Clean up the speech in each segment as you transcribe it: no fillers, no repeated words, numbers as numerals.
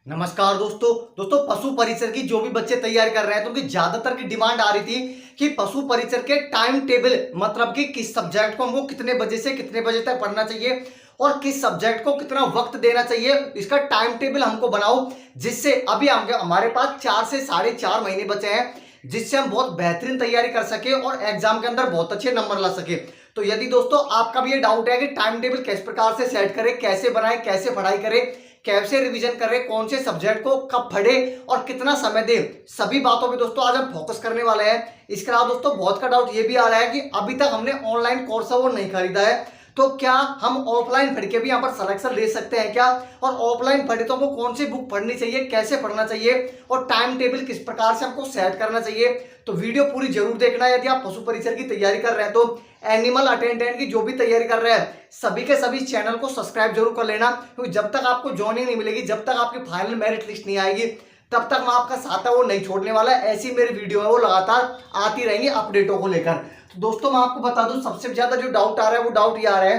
नमस्कार दोस्तों। पशु परिचर की जो भी बच्चे तैयारी कर रहे हैं तो उनकी ज्यादातर की डिमांड आ रही थी कि पशु परिचर के टाइम टेबल मतलब कि किस सब्जेक्ट को हमको कितने बजे से कितने बजे तक पढ़ना चाहिए और किस सब्जेक्ट को कितना वक्त देना चाहिए, इसका टाइम टेबल हमको बनाओ जिससे अभी हमारे पास 4 से 4.5 महीने बचे हैं जिससे हम बहुत बेहतरीन तैयारी कर सके और एग्जाम के अंदर बहुत अच्छे नंबर ला सके। तो यदि दोस्तों आपका भी ये डाउट है कि टाइम टेबल किस प्रकार से सेट करें, कैसे बनाएं, कैसे पढ़ाई करें, कैसे रिवीजन करें, कौन से सब्जेक्ट को कब पढ़े और कितना समय दे, सभी बातों पे दोस्तों आज हम फोकस करने वाले हैं। इसके अलावा दोस्तों बहुत का डाउट ये भी आ रहा है कि अभी तक हमने ऑनलाइन कोर्स वो नहीं खरीदा है तो क्या हम ऑफलाइन पढ़ के भी यहाँ पर सिलेक्शन ले सकते हैं क्या, और ऑफलाइन पढ़े तो हमको कौन सी बुक पढ़नी चाहिए, कैसे पढ़ना चाहिए और टाइम टेबल किस प्रकार से हमको सेट करना चाहिए। तो वीडियो पूरी जरूर देखना है। यदि आप पशु परिचर की तैयारी कर रहे हैं तो एनिमल अटेंडेंट की जो भी तैयारी कर रहे हैं सभी के सभी चैनल को सब्सक्राइब जरूर कर लेना, क्योंकि जब तक आपको ज्वाइनिंग नहीं मिलेगी, जब तक आपकी फाइनल मेरिट लिस्ट नहीं आएगी, तब तक मैं आपका साथ है वो नहीं छोड़ने वाला है। ऐसी मेरी वीडियो है वो लगातार आती रहेंगी अपडेटों को लेकर। तो दोस्तों मैं आपको बता दूं सबसे ज्यादा जो डाउट आ रहा है वो डाउट ये आ रहा है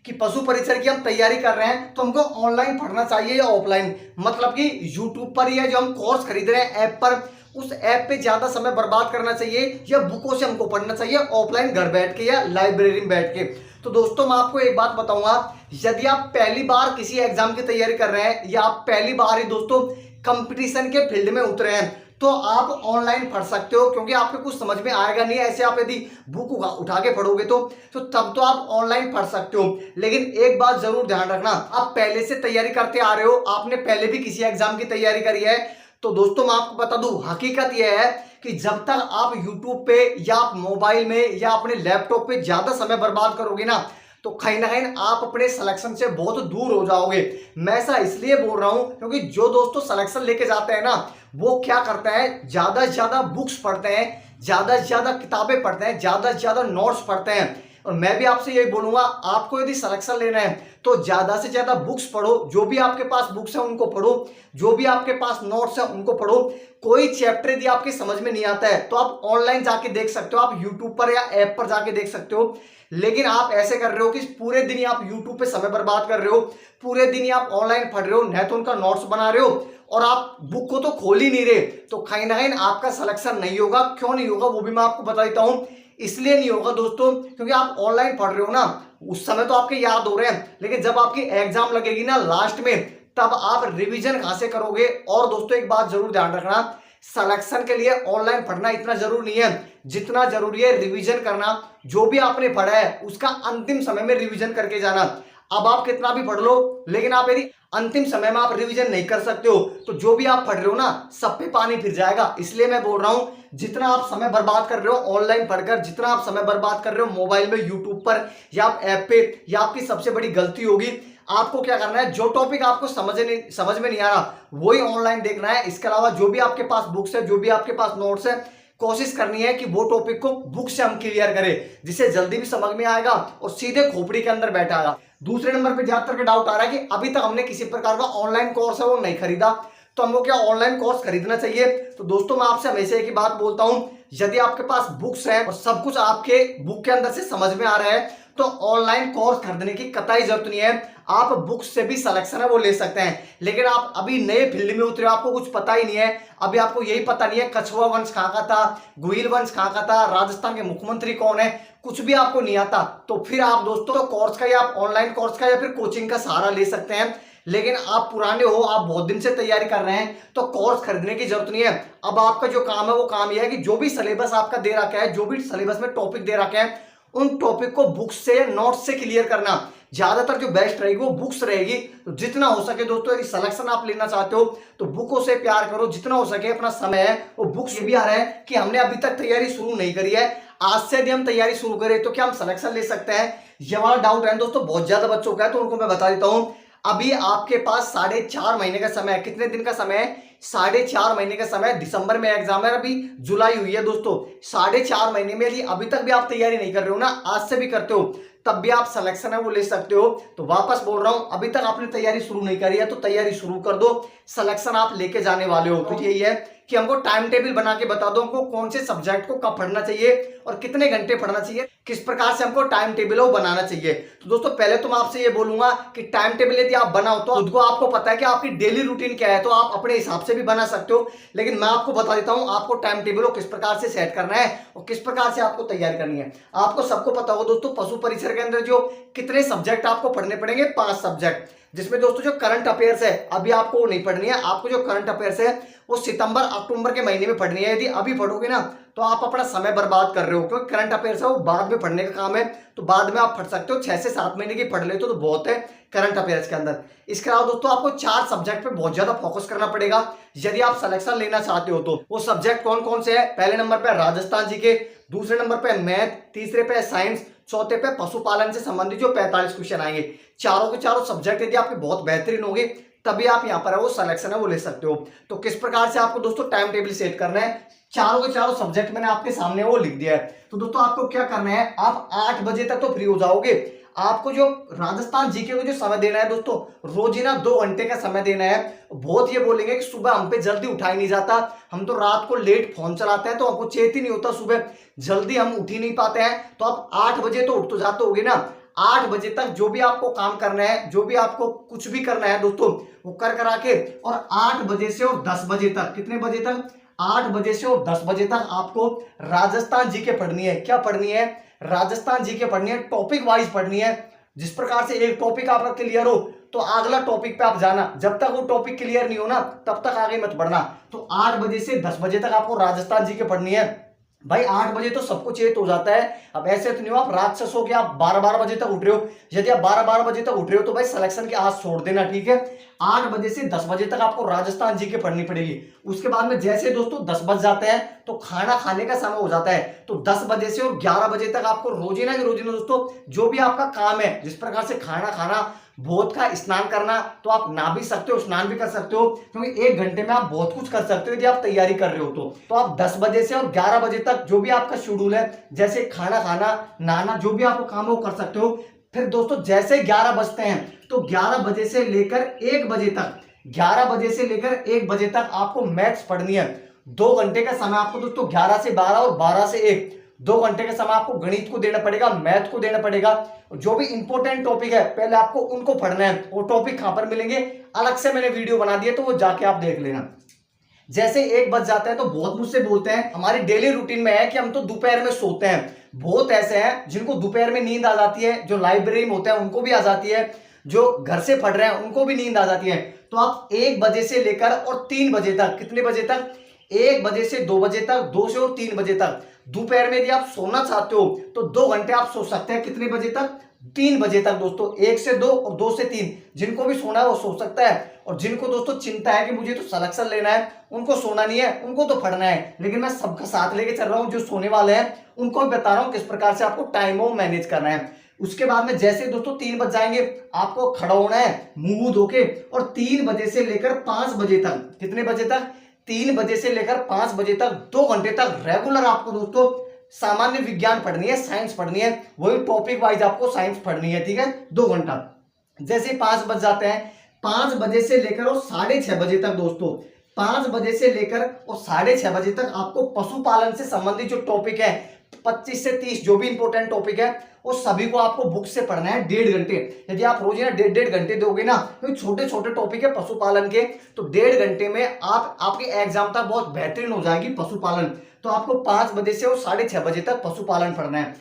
कि पशु परिचर की हम तैयारी कर रहे हैं तो हमको ऑनलाइन पढ़ना चाहिए या ऑफलाइन, मतलब कि यूट्यूब पर या जो हम कोर्स खरीद रहे हैं ऐप पर, उस ऐप पे ज्यादा समय बर्बाद करना चाहिए या बुकों से हमको पढ़ना चाहिए ऑफलाइन घर बैठ के या लाइब्रेरी में बैठ के। तो दोस्तों मैं आपको एक बात बताऊंगा, यदि आप पहली बार किसी एग्जाम की तैयारी कर रहे हैं या आप पहली बार ही दोस्तों कंपटीशन के फील्ड में उतरे हैं तो आप ऑनलाइन पढ़ सकते हो, क्योंकि आपको कुछ समझ में आएगा नहीं। ऐसे आप यदि बुक उठा के पढ़ोगे तो तब तो आप ऑनलाइन पढ़ सकते हो। लेकिन एक बात जरूर ध्यान रखना, आप पहले से तैयारी करते आ रहे हो, आपने पहले भी किसी एग्जाम की तैयारी करी है, तो दोस्तों मैं आपको बता दूं हकीकत यह है कि जब तक आप यूट्यूब पे या आप मोबाइल में या अपने लैपटॉप पे ज्यादा समय बर्बाद करोगे ना तो कहीं ना कहीं आप अपने सिलेक्शन से बहुत दूर हो जाओगे। मैं ऐसा इसलिए बोल रहा हूं क्योंकि जो दोस्तों सिलेक्शन लेके जाते हैं ना वो क्या करते हैं, ज्यादा से ज्यादा बुक्स पढ़ते हैं, ज्यादा से ज्यादा किताबें पढ़ते हैं, ज्यादा से ज्यादा नोट्स पढ़ते हैं। और मैं भी आपसे यही बोलूंगा, आपको यदि सिलेक्शन लेना है तो ज्यादा से ज्यादा बुक्स पढ़ो, जो भी आपके पास बुक्स है उनको पढ़ो, जो भी आपके पास नोट्स है उनको पढ़ो। कोई चैप्टर यदि आपके समझ में नहीं आता है तो आप ऑनलाइन जाके देख सकते हो, आप यूट्यूब पर या ऐप पर जाके देख सकते हो। लेकिन आप ऐसे कर रहे हो कि पूरे दिन ही आप यूट्यूब पे समय बर्बाद कर रहे हो, पूरे दिन ही आप ऑनलाइन पढ़ रहे हो, नहीं तो उनका नोट्स बना रहे हो और आप बुक को तो खोल ही नहीं रहे, तो कहीं ना कहीं आपका सिलेक्शन नहीं होगा। क्यों नहीं होगा वो भी मैं आपको बता देता हूं। इसलिए नहीं होगा दोस्तों क्योंकि आप ऑनलाइन पढ़ रहे हो ना, उस समय तो आपके याद हो रहे हैं, लेकिन जब आपकी एग्जाम लगेगी ना लास्ट में तब आप रिवीजन कहां से करोगे। और दोस्तों एक बात जरूर ध्यान रखना, सिलेक्शन के लिए ऑनलाइन पढ़ना इतना जरूरी नहीं है जितना जरूरी है रिवीजन करना। जो भी आपने पढ़ा है उसका अंतिम समय में रिवीजन करके जाना। अब आप कितना भी पढ़ लो लेकिन आप यदि अंतिम समय में आप रिवीजन नहीं कर सकते हो तो जो भी आप पढ़ रहे हो ना सब पे पानी फिर जाएगा। इसलिए मैं बोल रहा हूं जितना आप समय बर्बाद कर रहे हो ऑनलाइन पढ़कर, जितना आप समय बर्बाद कर रहे हो मोबाइल में यूट्यूब पर या आप ऐप पे, या आपकी सबसे बड़ी गलती होगी। आपको क्या करना है, जो टॉपिक आपको समझ में नहीं आ रहा वही ऑनलाइन देखना है। इसके अलावा जो भी आपके पास बुक्स है, जो भी आपके पास नोट्स है, कोशिश करनी है कि वो टॉपिक को बुक से हम क्लियर करें जिससे जल्दी भी समझ में आएगा और सीधे खोपड़ी के अंदर बैठाएगा। दूसरे नंबर पे ज्यादातर का डाउट आ रहा है कि अभी तक हमने किसी प्रकार का ऑनलाइन कोर्स है वो नहीं खरीदा तो हमको क्या ऑनलाइन कोर्स खरीदना चाहिए। तो दोस्तों मैं आपसे हमेशा एक ही बात बोलता हूं, यदि आपके पास बुक्स है और सब कुछ आपके बुक के अंदर से समझ में आ रहा है तो ऑनलाइन कोर्स खरीदने की कतई जरूरत नहीं है। आप बुक्स से भी सिलेक्शन है वो ले सकते हैं। लेकिन आप अभी नए फील्ड में उतरे, आपको कुछ पता ही नहीं है, अभी आपको यही पता नहीं है कछुआ वंश कहाँ का था, गुहिल वंश कहाँ का था, राजस्थान के मुख्यमंत्री कौन है, कुछ भी आपको नहीं आता, तो फिर आप दोस्तों तो कोर्स का या आप ऑनलाइन कोर्स का या फिर कोचिंग का सहारा ले सकते हैं। लेकिन आप पुराने हो, आप बहुत दिन से तैयारी कर रहे हैं तो कोर्स खरीदने की जरूरत नहीं है। अब आपका जो काम है वो काम यह है कि जो भी सिलेबस आपका दे रखा है, जो भी सिलेबस में टॉपिक दे रखा है उन टॉपिक को बुक्स से, नोट्स से क्लियर करना। ज्यादातर जो बेस्ट रहेगी वो बुक्स रहेगी। तो जितना हो सके दोस्तों यदि सिलेक्शन आप लेना चाहते हो तो बुकों से प्यार करो, जितना हो सके अपना समय है वो बुक्स। ये भी आ रहा है कि हमने अभी तक तैयारी शुरू नहीं करी है, आज से यदि हम तैयारी शुरू करें तो क्या हम सिलेक्शन ले सकते हैं, ये वाला डाउट है दोस्तों बहुत ज्यादा बच्चों का है। तो उनको मैं बता देता हूं, अभी आपके पास 4.5 महीने का समय है। कितने दिन का समय है, 4.5 महीने का समय। दिसंबर में एग्जाम है, अभी जुलाई हुई है दोस्तों, 4.5 महीने में यदि अभी तक भी आप तैयारी नहीं कर रहे हो ना, आज से भी करते हो तब भी आप सिलेक्शन है वो ले सकते हो। तो वापस बोल रहा हूं, अभी तक आपने तैयारी शुरू नहीं करी है तो तैयारी शुरू कर दो, सिलेक्शन आप लेके जाने वाले हो। तो यही है कि हमको टाइम टेबल बना के बता दो हमको कौन से सब्जेक्ट को कब पढ़ना चाहिए और कितने घंटे पढ़ना चाहिए, किस प्रकार से हमको टाइम टेबल बनाना चाहिए। तो दोस्तों पहले तो मैं आपसे ये बोलूंगा कि टाइम टेबल यदि आप बनाओ तो खुद को आपको पता है कि आपकी डेली रूटीन क्या है, तो आप अपने हिसाब से भी बना सकते हो। लेकिन मैं आपको बता देता हूं आपको टाइम टेबल को किस प्रकार से सेट करना है और किस प्रकार से आपको तैयार करनी है। आपको सबको पता होगा दोस्तों पशु परिसर के अंदर जो कितने सब्जेक्ट आपको पढ़ने पड़ेंगे, 5 सब्जेक्ट, जिसमें दोस्तों जो करंट अफेयर्स है अभी आपको वो नहीं पढ़नी है। आपको जो करंट अफेयर्स है वो सितंबर अक्टूबर के महीने में पढ़नी है। यदि अभी पढ़ोगे ना तो आप अपना समय बर्बाद कर रहे हो, क्योंकि करंट अफेयर्स है वो बाद में पढ़ने का काम है, तो बाद में आप पढ़ सकते हो। 6 से 7 महीने की पढ़ लेते हो तो बहुत है करंट अफेयर्स के अंदर। इसके अलावा दोस्तों आपको 4 सब्जेक्ट पे बहुत ज्यादा फोकस करना पड़ेगा यदि आप सिलेक्शन लेना चाहते हो। तो वो सब्जेक्ट कौन कौन से है? पहले नंबर पे राजस्थान जीके, दूसरे नंबर पे मैथ, तीसरे पे साइंस, चौथे पे पशुपालन से संबंधित जो 45 क्वेश्चन आएंगे। चारों के चारों सब्जेक्ट यदि आपके बहुत बेहतरीन होंगे तभी आप यहाँ पर है वो सिलेक्शन है वो ले सकते हो। तो किस प्रकार से आपको दोस्तों टाइम टेबल सेट करना है, चारों के चारों सब्जेक्ट मैंने आपके सामने वो लिख दिया है। तो दोस्तों आपको क्या करना है, आप 8 बजे तक तो फ्री हो जाओगे। आपको जो राजस्थान जीके को जो समय देना है दोस्तों, रोजीना 2 घंटे का समय देना है। बहुत ये बोलेंगे कि सुबह हम पे जल्दी उठाई नहीं जाता, हम तो रात को लेट फोन चलाते हैं, तो हमको चेत ही नहीं होता, सुबह जल्दी हम उठ ही नहीं पाते हैं। तो आप 8 बजे तो उठ तो जाते होगे ना। 8 बजे तक जो भी आपको काम करना है, जो भी आपको कुछ भी करना है दोस्तों, वो कर करा के और 8 बजे से और 10 बजे तक, कितने बजे तक? 8 बजे से और 10 बजे तक आपको राजस्थान जीके पढ़नी है। क्या पढ़नी है? राजस्थान जीके पढ़नी है, टॉपिक वाइज पढ़नी है। जिस प्रकार से एक टॉपिक आपका क्लियर हो तो अगला टॉपिक पे आप जाना, जब तक वो टॉपिक क्लियर नहीं हो ना तब तक आगे मत बढ़ना। तो 8 बजे से 10 बजे तक आपको राजस्थान जीके पढ़नी है। भाई 8 बजे तो सबको चेत हो जाता है। अब ऐसे तो नहीं हो आप राक्षस हो कि आप 12-12 बजे तक उठ रहे हो। यदि आप 12-12 बजे तक उठ रहे हो तो भाई सिलेक्शन की आस छोड़ देना, ठीक है। 8 बजे से 10 बजे तक आपको राजस्थान जीके पढ़नी पड़ेगी। उसके बाद में जैसे दोस्तों 10 बज जाते हैं तो खाना खाने का समय हो जाता है। तो 10 बजे से और 11 बजे तक आपको रोजीना की रोजीना दोस्तों जो भी आपका काम है, जिस प्रकार से खाना खाना, बहुत का स्नान करना, तो आप नहा भी सकते हो, स्नान भी कर सकते हो, क्योंकि 1 घंटे में आप बहुत कुछ कर सकते हो यदि आप तैयारी कर रहे हो। तो आप 10 बजे से और 11 बजे तक जो भी आपका शेड्यूल है, जैसे खाना खाना, नहाना, जो भी आपको काम है वो कर सकते हो। फिर दोस्तों जैसे 11 बजते हैं तो 11 बजे से लेकर 1 बजे तक, 11 बजे से लेकर 1 बजे तक आपको मैथ्स पढ़नी है। 2 घंटे का समय आपको दोस्तों 11 से 12 और 12 से 1, 2 घंटे का समय आपको गणित को देना पड़ेगा, मैथ को देना पड़ेगा। जो भी इंपॉर्टेंट टॉपिक है पहले आपको उनको पढ़ना है। वो टॉपिक कहां पर मिलेंगे, अलग से मैंने वीडियो बना दिया, तो वो जाके आप देख लेना। जैसे 1 बज जाता है तो बहुत मुझसे बोलते हैं, हमारी डेली रूटीन में है कि हम तो दोपहर में सोते हैं। बहुत ऐसे हैं जिनको दोपहर में नींद आ जाती है, जो लाइब्रेरी में होते हैं उनको भी आ जाती है, जो घर से पढ़ रहे हैं उनको भी नींद आ जाती है। तो आप 1 बजे से लेकर और 3 बजे तक, कितने बजे तक? 1 बजे से 2 बजे तक, 2 से और 3 बजे तक दोपहर में यदि आप सोना चाहते हो तो 2 घंटे आप सो सकते हैं। कितने बजे तक? 3 बजे तक दोस्तों। 1 से 2 और 2 से 3, जिनको भी सोना है वो सो सकता है। और जिनको दोस्तों चिंता है कि मुझे तो सिलेक्शन लेना है, उनको सोना नहीं है, उनको तो पढ़ना है, लेकिन मैं सबका साथ लेके चल रहा हूं, जो सोने वाले हैं उनको भी बता रहा हूं किस प्रकार से आपको टाइम मैनेज करना है। उसके बाद में जैसे दोस्तों 3 बज जाएंगे आपको खड़ा होना है मुंह धो के, और 3 बजे से लेकर 5 बजे तक, कितने बजे तक? 3 बजे से लेकर 5 बजे तक 2 घंटे तक रेगुलर आपको दोस्तों सामान्य विज्ञान पढ़नी है, साइंस पढ़नी है। वही टॉपिक वाइज आपको साइंस पढ़नी है, ठीक है, 2 घंटा। जैसे 5 बज जाते हैं, 5 बजे से लेकर और 6:30 बजे तक दोस्तों, 5 बजे से लेकर और 6:30 बजे तक आपको पशुपालन से संबंधित जो टॉपिक है 25 से 30 जो भी इंपॉर्टेंट टॉपिक है वो सभी को आपको बुक से पढ़ना है 1.5 घंटे। यदि आप रोज ना 1.5 घंटे दोगे ना, तो छोटे छोटे टॉपिक है पशुपालन के, तो 1.5 घंटे में आपके एग्जाम तक बहुत बेहतरीन हो जाएगी पशुपालन। तो आपको 5 बजे से और 6:30 बजे तक पशुपालन पढ़ना है।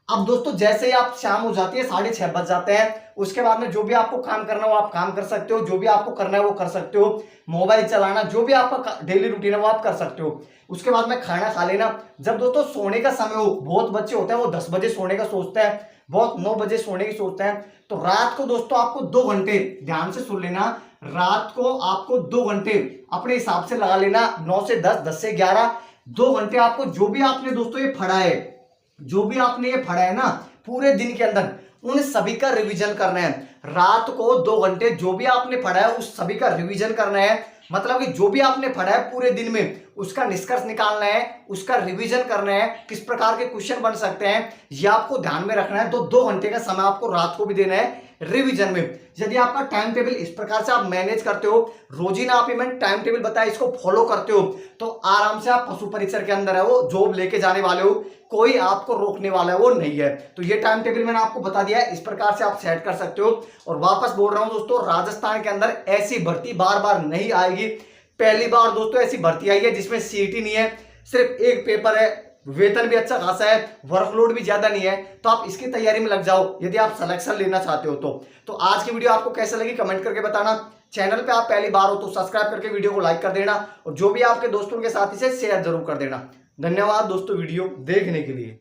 अब दोस्तों जैसे ही आप शाम हो जाती है, 6:30 बज जाते हैं, उसके बाद में जो भी आपको काम करना हो आप काम कर सकते हो, जो भी आपको करना है वो कर सकते हो, मोबाइल चलाना, जो भी आपका डेली रूटीन है वो आप कर सकते हो। उसके बाद में खाना खा लेना। जब दोस्तों सोने का समय हो, बहुत बच्चे होते हैं वो 10 बजे सोने का सोचते हैं, बहुत 9 बजे सोने की सोचते हैं, तो रात को दोस्तों आपको 2 घंटे, ध्यान से सुन लेना, रात को आपको 2 घंटे अपने हिसाब से लगा लेना, 9 से 10, 10 से 11, 2 घंटे आपको जो भी आपने दोस्तों ये पढ़ा है, जो भी आपने ये पढ़ा है ना पूरे दिन के अंदर, उन सभी का रिवीजन करना है। रात को 2 घंटे जो भी आपने पढ़ा है उस सभी का रिवीजन करना है। मतलब कि जो भी आपने पढ़ा है पूरे दिन में उसका निष्कर्ष निकालना है, उसका रिवीजन करना है, किस प्रकार के क्वेश्चन बन सकते हैं ये आपको ध्यान में रखना है। तो 2 घंटे का समय आपको रात को भी देना है, रिवीजन में। यदि आपका टाइम टेबल इस प्रकार से आप मैनेज करते हो, रोजीना आप मैंने टाइम टेबल बताया इसको फॉलो करते हो, तो आराम से आप पशु परिसर के अंदर है वो जॉब लेके जाने वाले हो, कोई आपको रोकने वाला है वो नहीं है। तो ये टाइम टेबल मैंने आपको बता दिया है, इस प्रकार से आप सेट कर सकते हो। और वापस बोल रहा हूं दोस्तों, राजस्थान के अंदर ऐसी भर्ती बार बार नहीं आएगी। पहली बार दोस्तों ऐसी भर्ती आई है जिसमें सीट ही नहीं है, सिर्फ एक पेपर है, वेतन भी अच्छा खासा है, वर्कलोड भी ज्यादा नहीं है। तो आप इसकी तैयारी में लग जाओ यदि आप सिलेक्शन लेना चाहते हो तो आज की वीडियो आपको कैसे लगी कमेंट करके बताना। चैनल पे आप पहली बार हो तो सब्सक्राइब करके वीडियो को लाइक कर देना, और जो भी आपके दोस्तों के साथ इसे शेयर जरूर कर देना। धन्यवाद दोस्तों वीडियो देखने के लिए।